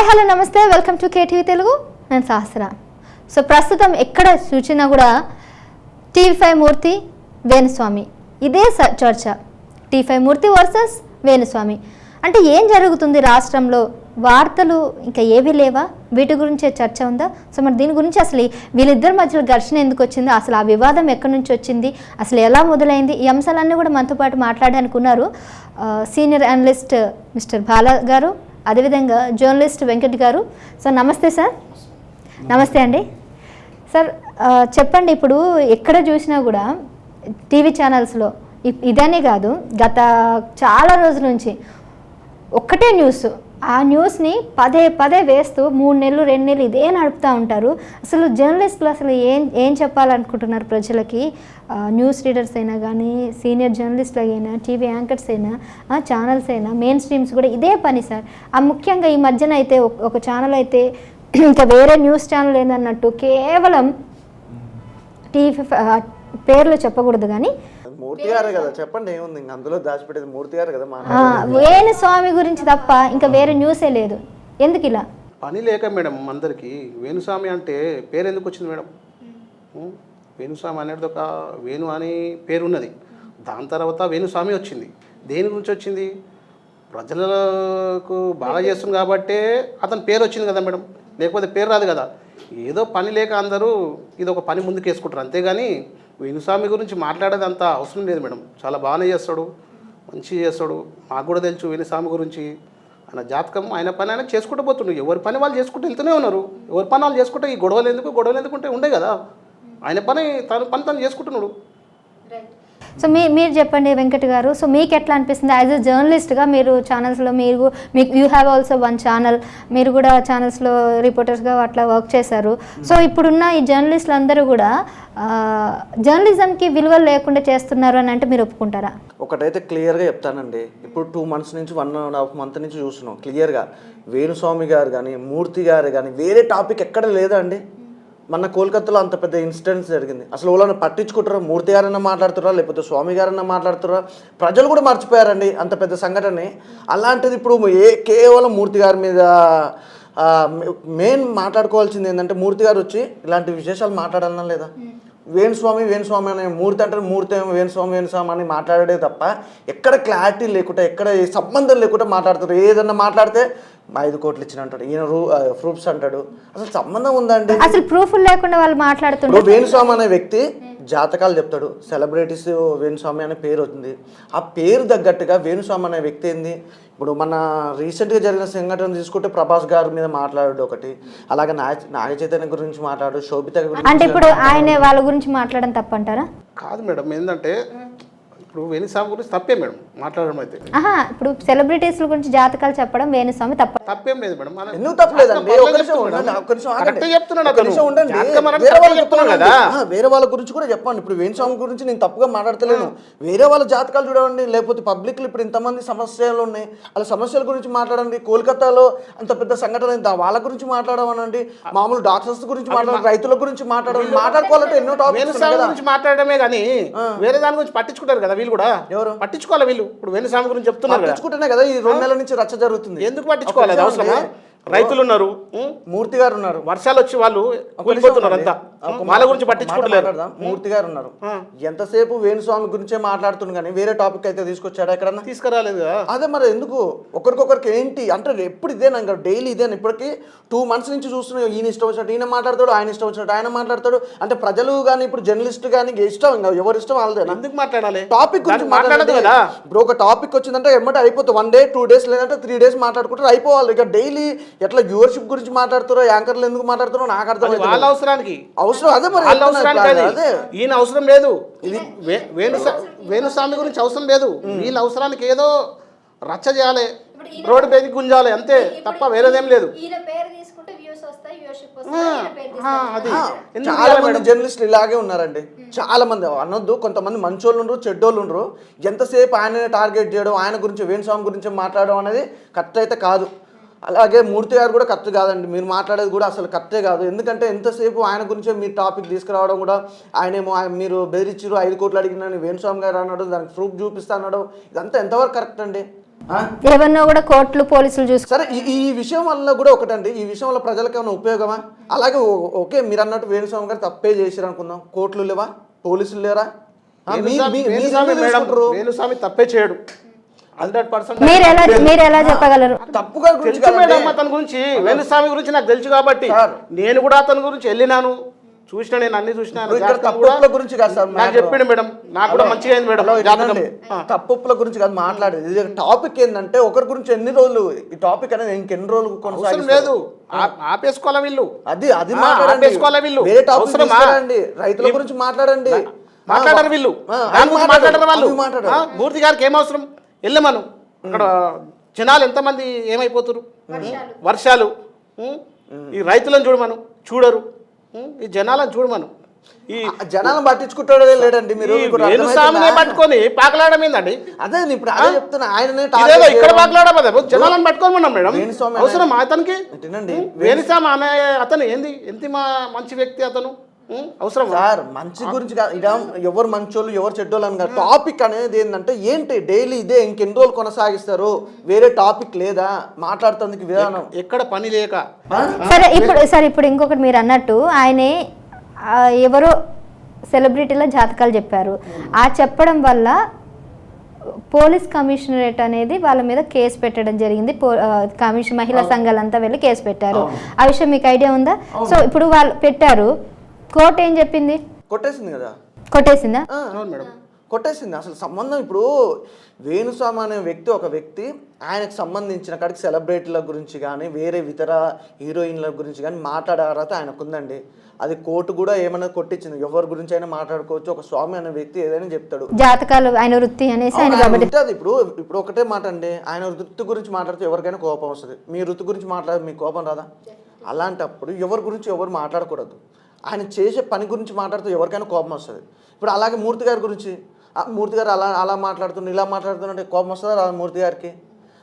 Hi hello నమస్తే welcome to KTV Telugu. నేను సహస్ర. So ప్రస్తుతం ఎక్కడ చూసినా కూడా టీ5 మూర్తి వేణుస్వామి ఇదే చర్చ. టీ5 మూర్తి వర్సెస్ వేణుస్వామి అంటే ఏం జరుగుతుంది రాష్ట్రంలో? వార్తలు ఇంకా ఏవీ లేవా? వీటి గురించే చర్చ ఉందా? సో మరి దీని గురించి అసలు వీళ్ళిద్దరి మధ్యలో ఘర్షణ ఎందుకు వచ్చిందో, అసలు ఆ వివాదం ఎక్కడి నుంచి వచ్చింది, అసలు ఎలా మొదలైంది, ఈ అంశాలన్నీ కూడా మనతో పాటు మాట్లాడడానికి ఉన్నారు సీనియర్ అనలిస్ట్ మిస్టర్ బాలా గారు, అదేవిధంగా జర్నలిస్ట్ వెంకట్ గారు. సో నమస్తే సార్. నమస్తే అండి సార్. చెప్పండి, ఇప్పుడు ఎక్కడ చూసినా కూడా టీవీ ఛానల్స్లో ఇదనే కాదు, గత చాలా రోజుల నుంచి ఒక్కటే న్యూస్, ఆ న్యూస్ని పదే పదే వేస్తూ 3 నెలలు 2 నెలలు ఇదే నడుపుతూ ఉంటారు. అసలు జర్నలిస్టులు అసలు ఏం చెప్పాలనుకుంటున్నారు ప్రజలకి? న్యూస్ రీడర్స్ అయినా కానీ, సీనియర్ జర్నలిస్టులు అయినా, టీవీ యాంకర్స్ అయినా, ఛానల్స్ అయినా, మెయిన్ స్ట్రీమ్స్ కూడా ఇదే పని సార్. ముఖ్యంగా ఈ మధ్యన అయితే ఒక ఛానల్ అయితే ఇంకా వేరే న్యూస్ ఛానల్ ఏందన్నట్టు కేవలం టీవీ పేర్లు చెప్పకూడదు కానీ మూర్తి గారే కదా, చెప్పండి ఏముంది అందులో దాచిపెట్టేది? మూర్తి గారు కదా, వేణుస్వామి గురించి తప్ప ఇంకా వేరే న్యూసే లేదు. ఎందుకు ఇలా? పని లేక మేడం అందరికీ. వేణుస్వామి అంటే పేరు ఎందుకు వచ్చింది మేడం? వేణుస్వామి అనేది ఒక వేణు అని పేరు ఉన్నది, దాని తర్వాత వేణుస్వామి వచ్చింది. దేని గురించి వచ్చింది? ప్రజలకు బాగా చేస్తుంది కాబట్టే అతని పేరు వచ్చింది కదా మేడం, లేకపోతే పేరు రాదు కదా. ఏదో పని లేక అందరూ ఇది ఒక పని ముందుకు వేసుకుంటారు, అంతేగాని వేణుస్వామి గురించి మాట్లాడేది అంత అవసరం లేదు మేడం. చాలా బాగానే చేస్తాడు, మంచిగా చేస్తాడు. మాకు కూడా తెలుసు వేణుస్వామి గురించి. ఆయన జాతకం, ఆయన పని ఆయన చేసుకుంటూ పోతుండ్రు. ఎవరి పని వాళ్ళు చేసుకుంటూ వెళ్తూనే ఉన్నారు. ఎవరి పని వాళ్ళు చేసుకుంటే ఈ గొడవలు ఎందుకు ఉంటే ఉండే కదా. ఆయన పని తను చేసుకుంటున్నాడు. సో మీరు చెప్పండి వెంకట్ గారు. సో మీకు ఎట్లా అనిపిస్తుంది యాజ్ ఎ జర్నలిస్ట్గా? మీరు ఛానల్స్లో మీకు you have also one channel, మీరు కూడా ఛానల్స్లో రిపోర్టర్స్గా అట్లా వర్క్ చేశారు. సో ఇప్పుడున్న ఈ జర్నలిస్టులు అందరూ కూడా జర్నలిజంకి విలువలు లేకుండా చేస్తున్నారు అని అంటే మీరు ఒప్పుకుంటారా? ఒకటైతే క్లియర్గా చెప్తానండి. ఇప్పుడు 2 months నుంచి 1.5 month నుంచి చూస్తున్నాం క్లియర్గా. వేణుస్వామి గారు కానీ, మూర్తి గారు కానీ వేరే టాపిక్ ఎక్కడ లేదా అండి. మన కోల్కతాలో అంత పెద్ద ఇన్సిడెంట్స్ జరిగింది, అసలు వాళ్ళని పట్టించుకుంటారా? మూర్తి గారైనా మాట్లాడుతారా, లేకపోతే స్వామి గారైనా మాట్లాడుతారా? ప్రజలు కూడా మర్చిపోయారండి అంత పెద్ద సంఘటనని. అలాంటిది ఇప్పుడు కేవలం మూర్తి గారి మీద మెయిన్ మాట్లాడుకోవాల్సింది ఏంటంటే, మూర్తి గారు వచ్చి ఇలాంటి విశేషాలు మాట్లాడాలన్నా లేదా? వేణుస్వామి అనే మూర్తి అంటే మూర్తి వేణుస్వామి అని మాట్లాడే తప్ప ఎక్కడ క్లారిటీ లేకుండా, ఎక్కడ సంబంధం లేకుండా మాట్లాడతారు. ఏదన్నా మాట్లాడితే 5 కోట్లు ఇచ్చిన అంటాడు, ఈయన ప్రూఫ్స్ అంటాడు. అసలు సంబంధం ఉందండి? అసలు ప్రూఫ్ లేకుండా వాళ్ళు మాట్లాడుతున్నారు. వేణుస్వామి అనే వ్యక్తి జాతకాలు చెప్తాడు, సెలబ్రిటీస్ వేణుస్వామి అనే పేరు అవుతుంది. ఆ పేరు తగ్గట్టుగా వేణుస్వామి అనే వ్యక్తి ఏంది? ఇప్పుడు మన రీసెంట్గా జరిగిన సంఘటన తీసుకుంటే ప్రభాస్ గారి మీద మాట్లాడు ఒకటి, అలాగే నాగ చైతన్య గురించి మాట్లాడు, శోభిత గురించి. అంటే ఇప్పుడు ఆయన వాళ్ళ గురించి మాట్లాడడం తప్పంటారా? కాదు మేడం, ఏంటంటే ఇప్పుడు వేణుస్వామి గురించి తప్పే మేడం మాట్లాడడం అయితే. ఇప్పుడు సెలబ్రిటీస్ గురించి జాతకాలు చెప్పడం వేణుస్వామి తప్పేం లేదు మేడం. ఎందుకు తప్పలేదండి? వేరే వాళ్ళ గురించి కూడా చెప్పండి. ఇప్పుడు వేణుస్వామి గురించి నేను తప్పుగా మాట్లాడతలేను. వేరే వాళ్ళ జాతకాలు చూడండి, లేకపోతే పబ్లిక్లో ఇప్పుడు ఇంతమంది సమస్యలు ఉన్నాయి, వాళ్ళ సమస్యల గురించి మాట్లాడండి. కోల్కతాలో అంత పెద్ద సంఘటన వాళ్ళ గురించి మాట్లాడమనండి. మామూలు డాక్టర్స్ గురించి మాట్లాడండి, రైతుల గురించి మాట్లాడుకోవాలంటే ఎన్నో టాపిక్స్ గురించి మాట్లాడమే కానీ వేరే దాని గురించి పట్టించుకుంటారు కదా వీళ్ళు కూడా. ఎవరు పట్టించుకోవాలి? వీళ్ళు ఇప్పుడు వేణుస్వామి గురించి చెప్తున్నారు, పట్టించుకుంటేనే కదా ఈ 2 నెలల నుంచి రచ్చ జరుగుతుంది. ఎందుకు పట్టించుకోవాలి? అవసరమా? రైతులు ఉన్నారు, మూర్తి గారు ఉన్నారు, వర్షాలు వచ్చి వాళ్ళు కూలిపోతున్నారు, అంతా వాళ్ళ గురించి పట్టించుకుంటలేరు. మూర్తి గారు ఉన్నారు, ఎంతసేపు వేణుస్వామి గురించే మాట్లాడుతున్నారు కానీ వేరే టాపిక్ అయితే తీసుకొచ్చాడు ఎక్కడన్నా? తీసుకురాలేదు. అదే మరి ఎందుకు ఒకరికొకరికి ఏంటి అంటే ఎప్పుడు ఇదేనా, డైలీ ఇదేనా? ఇప్పటికి 2 months నుంచి చూస్తున్నాం, ఈయన ఇష్టం వచ్చినట్టు ఈయన మాట్లాడతాడు, ఆయన ఇష్టం వచ్చినట్టు ఆయన మాట్లాడతాడు. అంటే ప్రజలు కానీ ఇప్పుడు జర్నలిస్ట్ కానీ ఇష్టం, ఎవరి ఇష్టం వాళ్ళదే. ఎందుకు మాట్లాడాలి? టాపిక్ గురించి మాట్లాడదు కదా. ఇప్పుడు ఒక టాపిక్ వచ్చిందంటే ఎమ్మటే అయిపోతుంది, 1 day 2 days లేదంటే 3 days మాట్లాడుకుంటారు, అయిపోవాలి. ఇక డైలీ ఎట్లా వ్యూవర్షిప్ గురించి మాట్లాడుతారో, యాంకర్లు ఎందుకు మాట్లాడుతారో నాకు అర్థం. వాళ్ళ అవసరానికి అవసరం అదే మరి, అదే ఈయన అవసరం లేదు. ఇది వేణుస్వామి గురించి అవసరం లేదు. వీళ్ళ అవసరానికి ఏదో రచ్చ చేయాలి, రోడ్డు పేరు గుంజాలి, అంతే తప్ప వేరేదేం లేదు. చాలా మంది జర్నలిస్టులు ఇలాగే ఉన్నారండి, చాలా మంది అనొద్దు. కొంతమంది మంచోళ్ళు ఉండరు, చెడ్డోళ్ళు ఉండరు. ఎంతసేపు ఆయన టార్గెట్ చేయడం, ఆయన గురించి వేణుస్వామి గురించి మాట్లాడడం అనేది కరెక్ట్ అయితే కాదు. అలాగే మూర్తి గారు కూడా కరెక్ట్ కాదండి, మీరు మాట్లాడేది కూడా అసలు కరెక్టే కాదు. ఎందుకంటే ఎంతసేపు ఆయన గురించే మీరు టాపిక్ తీసుకురావడం కూడా, ఆయనేమో మీరు బెదిరించారు 5 కోట్లు అడిగినని వేణుస్వామి గారు అన్నాడు, దానికి ప్రూఫ్ చూపిస్తా అన్నాడు, ఇదంతా ఎంతవరకు కరెక్ట్ అండి? ఆ? ఏమన్నా కూడా కోర్టులు పోలీసులు చూసుకో. సరే ఈ విషయం వల్ల కూడా ఒకటండి, ఈ విషయం వల్ల ప్రజలకు ఏమైనా ఉపయోగమా? అలాగే ఓకే మీరు అన్నట్టు వేణుస్వామి గారు తప్పే చేసిరు అనుకుందాం, కోర్టులు లేవా, పోలీసులు లేరా? వేణుస్వామి తప్పే చేయడు 100%. మీరు ఎలా చెప్పగలరు? తప్పుగా తెలుసు మేడం అతని గురించి, వేణుస్వామి గురించి నాకు తెలుసు కాబట్టి నేను కూడా అతని గురించి వెళ్ళినాను, చూసిన, నేను అన్ని చూసినాను. తప్పుల గురించి కాదు సార్ నాకు చెప్పిండు మేడం, నాకు కూడా మంచిగా అయింది మేడం. తప్పుల గురించి కాదు మాట్లాడేది, ఇది టాపిక్ ఏంటంటే ఒకరి గురించి ఎన్ని రోజులు ఈ టాపిక్ అనేది ఇంకెన్ని రోజులు అవసరం లేదు, ఆపేసుకోవాలా వీళ్ళు, అది ఆపేసుకోవాలా వీళ్ళు, వేరే టాపిక్ మాట్లాడండి, రైతుల గురించి మాట్లాడండి. మాట్లాడరు వీళ్ళు, మాట్లాడరు వాళ్ళు. మూర్తి గారికి ఏం అవసరం? వెళ్ళమను, అక్కడ జనాలు ఎంతమంది ఏమైపోతురు, వర్షాలు, ఈ రైతులను చూడమను, చూడరు, ఈ జనాలను చూడమను. ఈ జనాలను పట్టించుకుంటాడో లేడండి మీరు. వేణుస్వామినే పట్టుకొని పాకలాడడం ఏందండి? అదే ఇప్పుడు అదే చెప్తున్నా, ఆయననే ఇక్కడ పాకలాడమదే, జనాలను పట్టుకొని ఉన్నాం మేడం. అవసరం అతనికి? వేణుస్వామి అనే అతను ఏంది, ఎంత మంచి వ్యక్తి అతను, అవసరం సార్? మంచి గురించి ఎవరు మంచోళ్ళు ఎవరు చెడ్డోళ్ళు అని కాదు, టాపిక్ అనేది ఏంటంటే ఏంటి డైలీ ఇదే ఇంకెన్ని రోజులు కొనసాగిస్తారు, వేరే టాపిక్ లేదా మాట్లాడుతుంది విధానం, ఎక్కడ పని లేక. సరే ఇప్పుడు ఇంకొకటి మీరు అన్నట్టు ఆయనే ఎవరో సెలబ్రిటీల జాతకాలు చెప్పారు, ఆ చెప్పడం వల్ల పోలీస్ కమిషనరేట్ అనేది వాళ్ళ మీద కేసు పెట్టడం జరిగింది. మహిళా సంఘాలంతా వెళ్ళి కేసు పెట్టారు. ఆ విషయం మీకు ఐడియా ఉందా? సో ఇప్పుడు వాళ్ళు పెట్టారు, కోర్టు ఏం చెప్పింది? కొట్టేసింది కదా. కొట్టేసిందా? మేడం కొట్టేసింది. అసలు సంబంధం ఇప్పుడు వేణుస్వామి అనే వ్యక్తి ఒక వ్యక్తి, ఆయనకు సంబంధించిన కాడికి సెలబ్రిటీల గురించి కానీ వేరే ఇతర హీరోయిన్ల గురించి కానీ మాట్లాడే అర్హత ఆయనకు ఉందండి. అది కోర్టు కూడా ఏమైనా కొట్టించింది, ఎవరి గురించి అయినా మాట్లాడుకోవచ్చు, ఒక స్వామి అనే వ్యక్తి ఏదైనా చెప్తాడు, జాతకాలు ఆయన వృత్తి అనేసి ఇప్పుడు ఒకటే మాట అండి, ఆయన వృత్తి గురించి మాట్లాడితే ఎవరికైనా కోపం వస్తుంది, మీ వృత్తి గురించి మాట్లాడితే మీకు కోపం రాదా? అలాంటప్పుడు ఎవరి గురించి ఎవరు మాట్లాడకూడదు, ఆయన చేసే పని గురించి మాట్లాడితే ఎవరికైనా కోపం వస్తుంది. ఇప్పుడు అలాగే మూర్తి గారి గురించి, మూర్తి గారు అలా మాట్లాడుతున్నారు ఇలా మాట్లాడుతున్నట్టే కోపం వస్తుందా రాదా మూర్తి గారికి?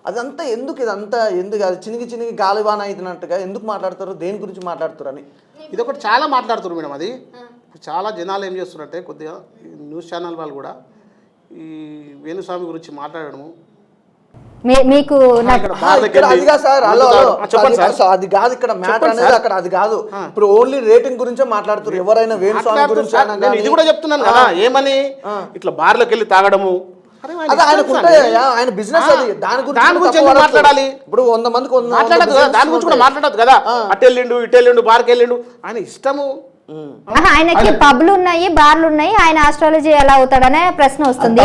అదంతా ఎందుకు, ఇదంతా ఎందుకు, అది చినిగి గాలివాన అవుతున్నట్టుగా ఎందుకు మాట్లాడతారు, దేని గురించి మాట్లాడుతారు అని ఇది ఒకటి చాలా మాట్లాడుతున్నారు మేడం. అది చాలా జనాలు ఏం చేస్తున్నారంటే కొద్దిగా న్యూస్ ఛానల్ వాళ్ళు కూడా ఈ వేణుస్వామి గురించి మాట్లాడడము మీకు అది కాదు సార్, అది కాదు ఇక్కడ మ్యాటర్ అనేది, అక్కడ అది కాదు. ఇప్పుడు ఓన్లీ రేటింగ్ గురించే మాట్లాడుతారు ఎవరైనా వేణుస్వామి గురించి. ఇది కూడా చెప్తున్నాను కదా, ఏమని ఇట్లా బార్లోకి వెళ్ళి తాగడము, ఆయన బిజినెస్ అది, దాని గురించి మాట్లాడాలి. ఇప్పుడు 100 మందికి మాట్లాడదు కదా, దాని గురించి కూడా మాట్లాడదు కదా. అటెళ్ళిండు ఇటెళ్ళిండు బార్కి వెళ్ళిండు, ఆయన ఇష్టము. ఆయనకి పబ్లు ఉన్నాయి, బార్లు ఉన్నాయి, ఆయన ఆస్ట్రాలజీ ఎలా అవుతాడనే ప్రశ్న వస్తుంది.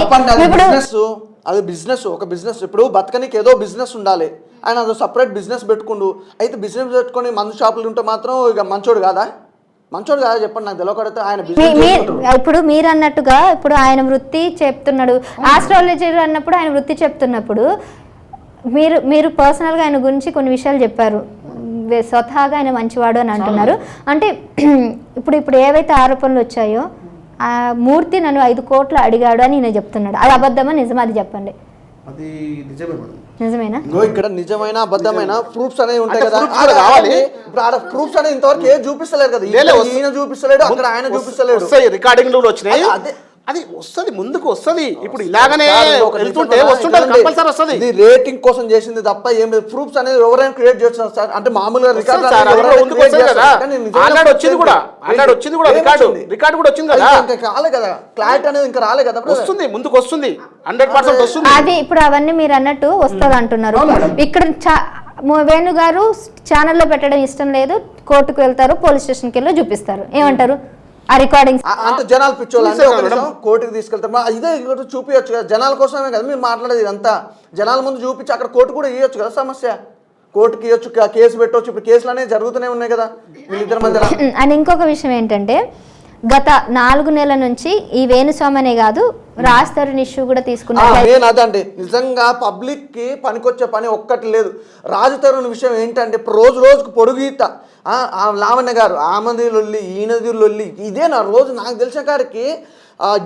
అది బిజినెస్, ఒక బిజినెస్. ఇప్పుడు బతకనికి ఏదో బిజినెస్ ఉండాలి, ఆయన అదో సపరేట్ బిజినెస్ పెట్టుకుండు. అయితే బిజినెస్ పెట్టుకొని మందు షాపులు ఉంటే మాత్రం ఇక మంచోడు కాదా చెప్పండి, నాకు తెలియకడితే ఆయన ఇప్పుడు మీరు అన్నట్టుగా ఇప్పుడు ఆయన వృత్తి చెప్తున్నాడు, ఆస్ట్రాలజర్ అన్నప్పుడు ఆయన వృత్తి చెప్తున్నప్పుడు మీరు పర్సనల్గా ఆయన గురించి కొన్ని విషయాలు చెప్పారు, స్వతహాగా ఆయన మంచివాడు అని అంటున్నారు. అంటే ఇప్పుడు ఏవైతే ఆరోపణలు వచ్చాయో ఆ మూర్తి నన్ను 5 కోట్లు అడిగాడు అని నేను చెప్తున్నాడు, అది అబద్ధమా నిజమా అది చెప్పండి. అది నిజమే మేడం. నిజమేనా? ఇక్కడ నిజమైన అబద్ధమైన ప్రూఫ్స్ అనేవి ఉంటాయి కదా, ఇప్పుడు ఆడ ప్రూఫ్స్ అనేది ఇంతవరకు ఏం చూపిస్తలేరు కదా, ఈయన చూపిస్తలేడు, అక్కడ ఆయన చూపిస్తలేడు, రికార్డింగ్ వచ్చినాయి, అది వస్తుంది ముందుకు వస్తుంది. ఇప్పుడు ఇలాగనే వెళ్తుంటే వస్తుంటది, కంపల్సరీ వస్తుంది. ఇది రేటింగ్ కోసం చేసింది తప్ప ఏం లేదు. ప్రూఫ్స్ అనేది ఎవరైనా క్రియేట్ చేస్తారు సార్, అంటే మామూలుగా రికార్డ్ వచ్చింది కూడా రికార్డు కూడా వచ్చింది కదా, కాలే కదా, క్లారిటీ అనేది ఇంకా రాలే కదా, వస్తుంది ముందుకు వస్తుంది, 100% వస్తుంది. అది ఇప్పుడు అవన్నీ మీరు అన్నట్టు వస్తుంది అంటున్నారు. ఇక్కడ వేణు గారు ఛానల్లో పెట్టడం ఇష్టం లేదు, కోర్టుకు వెళ్తారు, పోలీస్ స్టేషన్కి వెళ్ళి చూపిస్తారు, ఏమంటారు? ఆ రికార్డింగ్స్ అంటే జనాలు పిచ్చోళ్ళు కోర్టుకి తీసుకెళ్తారు, ఇదే చూపించచ్చు కదా, జనాల కోసమే కదా మీరు మాట్లాడేది. ఇదంతా జనాల ముందు చూపించి అక్కడ కోర్టు కూడా ఇవ్వచ్చు కదా, సమస్య కోర్టుకి ఇవ్వచ్చు, కేసు పెట్టవచ్చు. ఇప్పుడు కేసులు అనేవి జరుగుతూనే ఉన్నాయి కదా వీళ్ళిద్దరి మధ్య. అండ్ ఇంకొక విషయం ఏంటంటే గత 4 నెలల నుంచి ఈ వేణుస్వామి అనే కాదు రాజ్ తరుణ్ ఇష్యూ కూడా తీసుకున్నారు. నేను అదండి నిజంగా పబ్లిక్ కి పనికొచ్చే పని ఒక్కటి లేదు. రాజ్ తరుణ్ విషయం ఏంటంటే రోజుకు పొడుగీత, లావణ్య గారు ఆమెది లొల్లి ఈయనది లొల్లి, ఇదే నా రోజు నాకు తెలిసిన కాడికి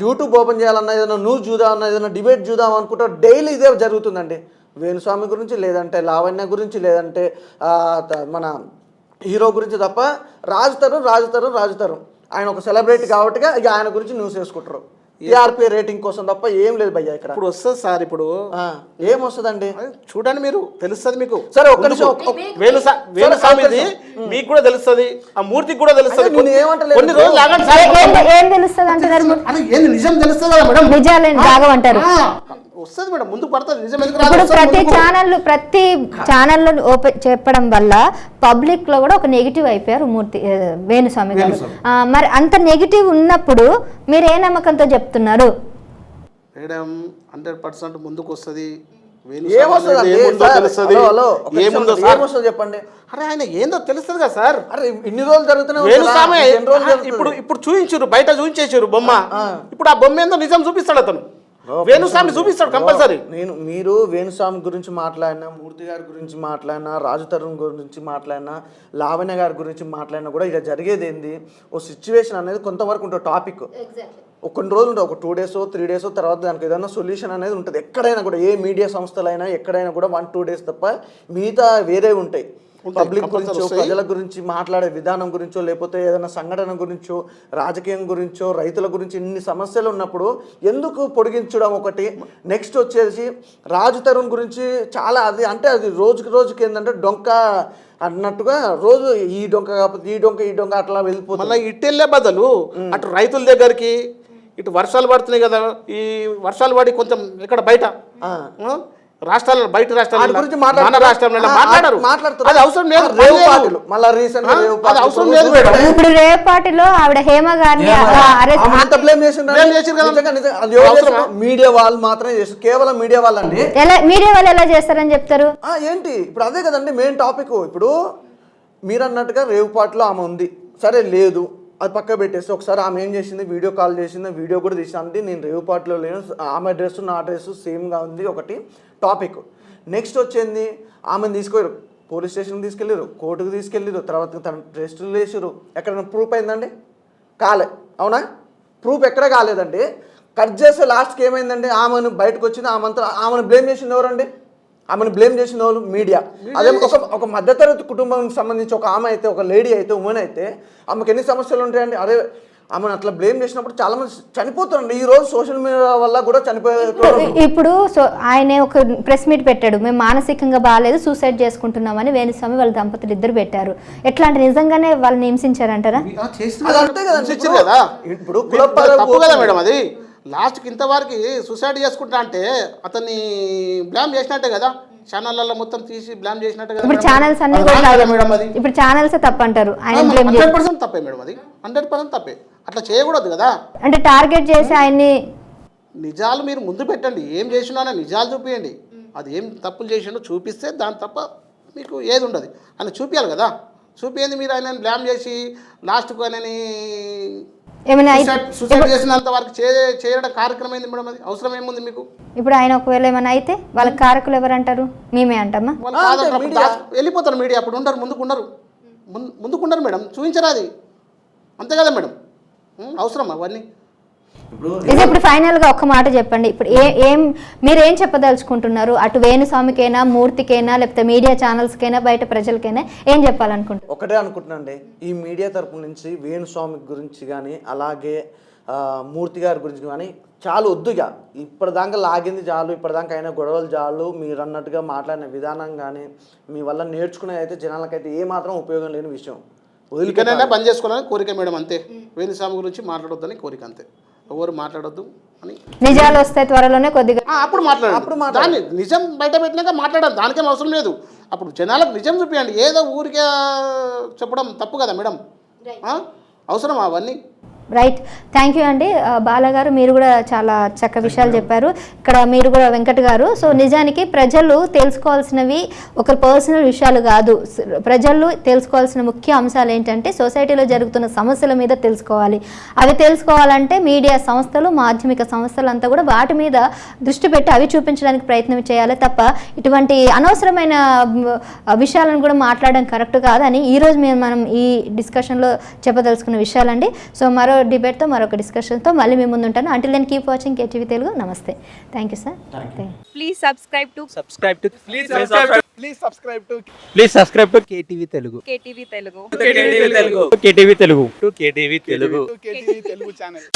యూట్యూబ్ ఓపెన్ చేయాలన్నా, ఏదైనా న్యూస్ చూద్దామన్నా, ఏదైనా డిబేట్ చూద్దాం అనుకుంటా డైలీ ఇదే జరుగుతుందండి. వేణుస్వామి గురించి, లేదంటే లావణ్య గురించి, లేదంటే మన హీరో గురించి తప్ప రాజ్ తరుణ్ ఆయన ఒక సెలబ్రిటీ కాబట్టి ఇక ఆయన గురించి న్యూస్ వేసుకుంటారు. టీఆర్పీ రేటింగ్ కోసం తప్ప ఏం లేదు భయ్యా ఇక్కడ. ఇప్పుడు వస్తుంది సార్, ఇప్పుడు ఏం వస్తుందండి చూడండి మీరు, తెలుస్తుంది మీకు. సరే ఒక్క నిమిషం, వేణుస్వామిది మీకు కూడా తెలుస్తుంది, ఆ మూర్తికి కూడా తెలుస్తుంది. నేను ఏమంటలేదు. కొన్ని రోజులు ఆగండి సార్. ఏం తెలుస్తుంది అంటున్నారు? అది ఏంది నిజం తెలుస్తుంది కదా మేడం, నిజాలేని రాగమంటారు. వస్తుంది మేడం, ముందు పడుతుంది నిజం. ఎందుకు ఇప్పుడు రాదు? ప్రతి ఛానల్లో ఓపెన్ చెప్పడం వల్ల పబ్లిక్ లో కూడా ఒక నెగిటివ్ అయిపోయారు వేణుస్వామి గారు. మరి అంత నెగిటివ్ ఉన్నప్పుడు మీరు ఏ నమ్మకంతో చెప్తున్నారు? మేడం 100% ముందుకు వస్తుంది. చెప్పండి. అరే ఆయన ఏందో తెలుస్తుంది కదా సార్. అరే ఇన్ని రోజులు జరుగుతున్నాయి. వేణుస్వామి ఇప్పుడు చూపించారు, బయట చూపించేసారు బొమ్మ. ఇప్పుడు ఆ బొమ్మ ఏందో నిజం చూపిస్తాడు అతను. వేణుస్వామి చూపిస్తాడు కంపల్సరీ. మీరు వేణుస్వామి గురించి మాట్లాడినా, మూర్తి గారి గురించి మాట్లాడినా, రాజు తరుణ్ గురించి మాట్లాడినా, లావణ్య గారి గురించి మాట్లాడినా కూడా ఇలా జరిగేది ఏంది, ఓ సిచ్యువేషన్ అనేది కొంతవరకు ఉంటుంది. టాపిక్ కొన్ని రోజులు ఉంటుంది, ఒక 2 days 3 days తర్వాత దానికి ఏదైనా సొల్యూషన్ అనేది ఉంటుంది. ఎక్కడైనా కూడా ఏ మీడియా సంస్థలైనా ఎక్కడైనా కూడా 1-2 days తప్ప మిగతా వేరే ఉంటాయి. పబ్లిక్ గురించో, ప్రజల గురించి మాట్లాడే విధానం గురించో, లేకపోతే ఏదైనా సంఘటన గురించో, రాజకీయం గురించో, రైతుల గురించి ఇన్ని సమస్యలు ఉన్నప్పుడు ఎందుకు పొడిగించడం ఒకటి. నెక్స్ట్ వచ్చేసి రాజు తరుణ్ గురించి చాలా అది రోజుకి ఏంటంటే డొంక అన్నట్టుగా రోజు ఈ డొంక కాకపోతే ఈ డొంక అట్లా వెళ్ళిపోతుంది. మళ్ళీ ఇటు వెళ్ళే బదులు అటు రైతుల దగ్గరికి, ఇటు వర్షాలు పడుతున్నాయి కదా, ఈ వర్షాలు పడి కొంచెం ఇక్కడ బయట రాష్ట్రాలు, బయట రాష్ట్రాలు గురించి మాట్లాడారు. అది అవసరం లేదు. ఇప్పుడు రేపాటిలో ఆవిడ హేమ గారిని మీడియా వాళ్ళు మాత్రమే చేస్తారు, కేవలం మీడియా వాళ్ళండి. మీడియా వాళ్ళు ఎలా చేస్తారని చెప్తారు? ఏంటి ఇప్పుడు అదే కదండి మెయిన్ టాపిక్. ఇప్పుడు మీరు అన్నట్టుగా రేవుపాటిలో ఆమె ఉంది, సరే లేదు అది పక్క పెట్టేసి ఒకసారి ఆమె ఏం చేసింది, వీడియో కాల్ చేసింది, వీడియో కూడా తీసింది. నేను రేవుపాటిలో లేను, ఆమె అడ్రస్ నా అడ్రస్ సేమ్గా ఉంది ఒకటి టాపిక్. నెక్స్ట్ వచ్చింది ఆమెను తీసుకెళ్ళారు, పోలీస్ స్టేషన్కి తీసుకెళ్ళారు, కోర్టుకు తీసుకెళ్ళారు, తర్వాత తన టెస్టులు వేసారు. ఎక్కడైనా ప్రూఫ్ అయిందండి? కాలే. అవునా? ప్రూఫ్ ఎక్కడ కాలేదండి. కట్ చేస్తే లాస్ట్కి ఏమైందండి, ఆమెను బయటకు వచ్చింది, ఆమెను బ్లేమ్ చేసింది ఎవరండి? ఆమెను బ్లేమ్ చేసిన వాళ్ళు మీడియా. అదే ఒక మధ్యతరగతి కుటుంబానికి సంబంధించి ఒక ఆమె అయితే, ఒక లేడీ అయితే, ఉమెన్ అయితే ఆమెకు ఎన్ని సమస్యలు ఉంటాయండి. అదే ఆమెను అట్లా బ్లేమ్ చేసినప్పుడు చాలా మంది చనిపోతారండి. ఈ రోజు సోషల్ మీడియా వల్ల కూడా చనిపోయారు. ఇప్పుడు ఆయన ఒక ప్రెస్ మీట్ పెట్టాడు, మేము మానసికంగా బాగాలేదు, సూసైడ్ చేసుకుంటున్నామని వేణుస్వామి వాళ్ళ దంపతులు ఇద్దరు పెట్టారు. ఎట్లాంటి నిజంగానే వాళ్ళని హింసించారంటారా? ఇప్పుడు తప్పు కదా మేడం అది. లాస్ట్కి ఇంతవరకు సూసైడ్ చేసుకుంటా అంటే అతన్ని బ్లామ్ చేసినట్టే కదా, ఛానళ్ళలో మొత్తం తీసి బ్లామ్ చేసినట్టే కదా. ఇప్పుడు ఛానల్స్ అన్ని మేడం, అది ఇప్పుడు ఛానల్స్ తప్పంటారు. 100% తప్పే మేడం, అది 100% తప్పే. అట్లా చేయకూడదు కదా. అంటే టార్గెట్ చేసి ఆయన్ని నిజాలు మీరు ముందు పెట్టండి, ఏం చేసినా నిజాలు చూపించండి. అది ఏం తప్పులు చేసిండో చూపిస్తే దాని తప్ప మీకు ఏది ఉండదు. ఆయన చూపించాలి కదా, చూపించింది మీరు ఆయన బ్లామ్ చేసి లాస్ట్కు ఆయనని సూసైడ్ చేసినంత వరకు చేయడం కార్యక్రమం ఏంది మేడం? అది అవసరం ఏముంది మీకు? ఇప్పుడు ఆయన ఒకవేళ ఏమైనా అయితే వాళ్ళ కారకులు ఎవరంటారు? మేమే అంటామా? వెళ్ళిపోతారు మీడియా. అప్పుడు ఉండరు, ముందుకున్నారు మేడం, చూపించరా అది. అంతే కదా మేడం, అవసరం అవన్నీ. ఇప్పుడు ఫైనల్ గా ఒక్క మాట చెప్పండి. ఇప్పుడు మీరేం చెప్పదలుచుకుంటున్నారు? అటు వేణుస్వామికైనా, మూర్తికైనా, లేకపోతే మీడియా ఛానల్స్కైనా, బయట ప్రజలకైనా ఏం చెప్పాలనుకుంటున్నారు? ఒకటే అనుకుంటున్నాండి, ఈ మీడియా తరపు నుంచి వేణుస్వామి గురించి కానీ, అలాగే మూర్తి గారి గురించి కానీ చాలా వద్దుగా. ఇప్పటిదాకా లాగింది చాలు, ఇప్పటిదాకా అయినా గొడవలు చాలు. మీరు అన్నట్టుగా మాట్లాడిన విధానం కానీ, మీ వల్ల నేర్చుకునేది అయితే జనాలకైతే ఏమాత్రం ఉపయోగం లేని విషయం. వదిలికనైనా బంద్ చేసుకోవాలని కోరిక మేడం, అంతే. వేణుస్వామి గురించి మాట్లాడొద్దని కోరిక, అంతే. ఎవరు మాట్లాడొద్దు అని. నిజాలు వస్తాయి త్వరలోనే, కొద్దిగా అప్పుడు మాట్లాడాలి. దాన్ని నిజం బయట పెట్టినాక మాట్లాడాలి, దానికేం అవసరం లేదు. అప్పుడు జనాలకు నిజం చూపించండి. ఏదో ఊరికే చెప్పడం తప్పు కదా మేడం, అవసరం అవన్నీ. రైట్, థ్యాంక్ యూ అండి. బాలగారు మీరు కూడా చాలా చక్కటి విషయాలు చెప్పారు. ఇక్కడ మీరు కూడా వెంకట్ గారు. సో నిజానికి ప్రజలు తెలుసుకోవాల్సినవి ఒక పర్సనల్ విషయాలు కాదు, ప్రజలు తెలుసుకోవాల్సిన ముఖ్య అంశాలు ఏంటంటే సొసైటీలో జరుగుతున్న సమస్యల మీద తెలుసుకోవాలి. అవి తెలుసుకోవాలంటే మీడియా సంస్థలు, మాధ్యమిక సంస్థలు అంతా కూడా వాటి మీద దృష్టి పెట్టి అవి చూపించడానికి ప్రయత్నం చేయాలి తప్ప ఇటువంటి అనవసరమైన విషయాలను కూడా మాట్లాడడం కరెక్ట్ కాదని ఈరోజు మనం ఈ డిస్కషన్లో చెప్పదలుచుకున్న విషయాలండి. సో మరో డిబేట్తో, మరొక డిస్కషన్తో మళ్ళీ మీ ముందు ఉంటాను. Until then keep watching KTV Telugu. నమస్తే. Thank you sir. Please subscribe to KTV Telugu. KTV Telugu channel.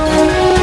Thank you